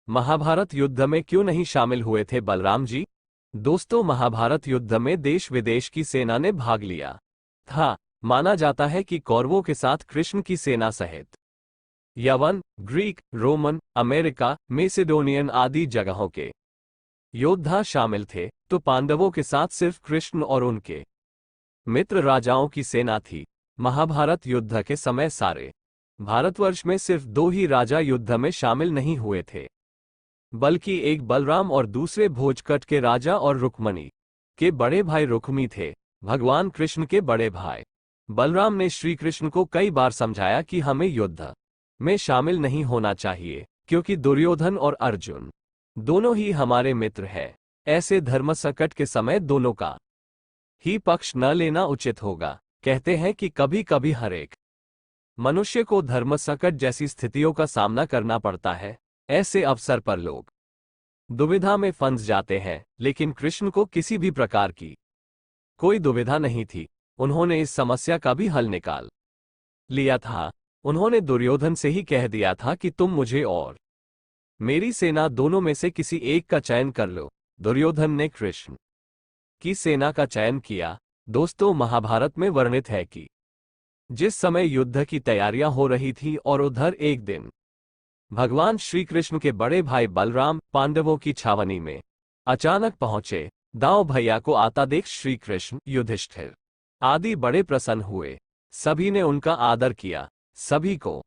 महाभारत युद्ध में क्यों नहीं शामिल हुए थे बलराम जी? दोस्तों, महाभारत युद्ध में देश विदेश की सेना ने भाग लिया था। माना जाता है कि कौरवों के साथ कृष्ण की सेना सहित यवन, ग्रीक, रोमन, अमेरिका, मेसिडोनियन आदि जगहों के योद्धा शामिल थे, तो पांडवों के साथ सिर्फ कृष्ण और उनके मित्र राजाओं की सेना थी। महाभारत युद्ध के समय सारे भारतवर्ष में सिर्फ दो ही राजा युद्ध में शामिल नहीं हुए थे, बल्कि एक बलराम और दूसरे भोजकट के राजा और रुक्मणी के बड़े भाई रुक्मी थे। भगवान कृष्ण के बड़े भाई बलराम ने श्री कृष्ण को कई बार समझाया कि हमें युद्ध में शामिल नहीं होना चाहिए, क्योंकि दुर्योधन और अर्जुन दोनों ही हमारे मित्र हैं। ऐसे धर्म संकट के समय दोनों का ही पक्ष न लेना उचित होगा। कहते हैं कि कभी कभी हर एक मनुष्य को धर्म संकट जैसी स्थितियों का सामना करना पड़ता है। ऐसे अवसर पर लोग दुविधा में फंस जाते हैं, लेकिन कृष्ण को किसी भी प्रकार की कोई दुविधा नहीं थी। उन्होंने इस समस्या का भी हल निकाल लिया था। उन्होंने दुर्योधन से ही कह दिया था कि तुम मुझे और मेरी सेना दोनों में से किसी एक का चयन कर लो। दुर्योधन ने कृष्ण की सेना का चयन किया। दोस्तों, महाभारत में वर्णित है कि जिस समय युद्ध की तैयारियां हो रही थी और उधर एक दिन भगवान श्री कृष्ण के बड़े भाई बलराम पांडवों की छावनी में अचानक पहुंचे। दांव भैया को आता देख श्री कृष्ण, युधिष्ठिर आदि बड़े प्रसन्न हुए। सभी ने उनका आदर किया। सभी को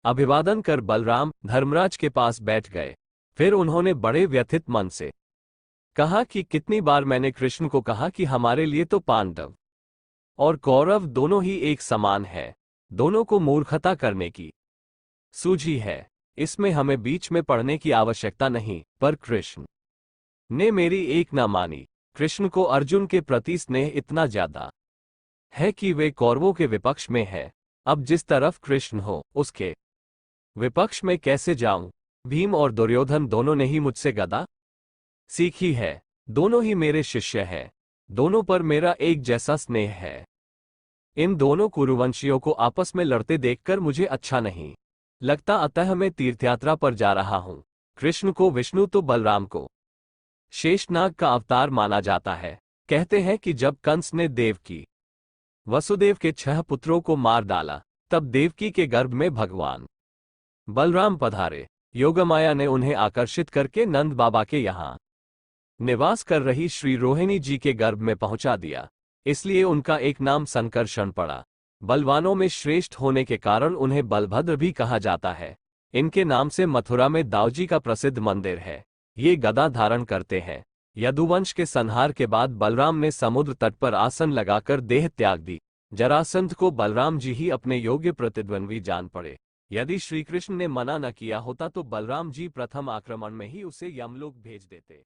अभिवादन कर बलराम धर्मराज के पास बैठ गए। फिर उन्होंने बड़े व्यथित मन से कहा कि कितनी बार मैंने कृष्ण को कहा कि हमारे लिए तो पांडव और कौरव दोनों ही एक समान है। दोनों को मूर्खता करने की सूझी है। इसमें हमें बीच में पड़ने की आवश्यकता नहीं। पर कृष्ण ने मेरी एक न मानी। कृष्ण को अर्जुन के प्रति स्नेह इतना ज्यादा है कि वे कौरवों के विपक्ष में है। अब जिस तरफ कृष्ण हो, उसके विपक्ष में कैसे जाऊं? भीम और दुर्योधन दोनों ने ही मुझसे गदा सीखी है। दोनों ही मेरे शिष्य हैं। दोनों पर मेरा एक जैसा स्नेह है। इन दोनों कुरुवंशियों को आपस में लड़ते देखकर मुझे अच्छा नहीं लगता, अतः मैं तीर्थयात्रा पर जा रहा हूं। कृष्ण को विष्णु तो बलराम को शेषनाग का अवतार माना जाता है। कहते हैं कि जब कंस ने देवकी वसुदेव के 6 पुत्रों को मार डाला, तब देवकी के गर्भ में भगवान बलराम पधारे। योगमाया ने उन्हें आकर्षित करके नंद बाबा के यहाँ निवास कर रही श्री रोहिणी जी के गर्भ में पहुंचा दिया। इसलिए उनका एक नाम संकर्षण पड़ा। बलवानों में श्रेष्ठ होने के कारण उन्हें बलभद्र भी कहा जाता है। इनके नाम से मथुरा में दाऊजी का प्रसिद्ध मंदिर है। ये गदा धारण करते हैं। यदुवंश के संहार के बाद बलराम ने समुद्र तट पर आसन लगाकर देह त्याग दी। जरासंध को बलराम जी ही अपने योग्य प्रतिद्वंद्वी जान पड़े। यदि श्रीकृष्ण ने मना न किया होता तो बलराम जी प्रथम आक्रमण में ही उसे यमलोक भेज देते।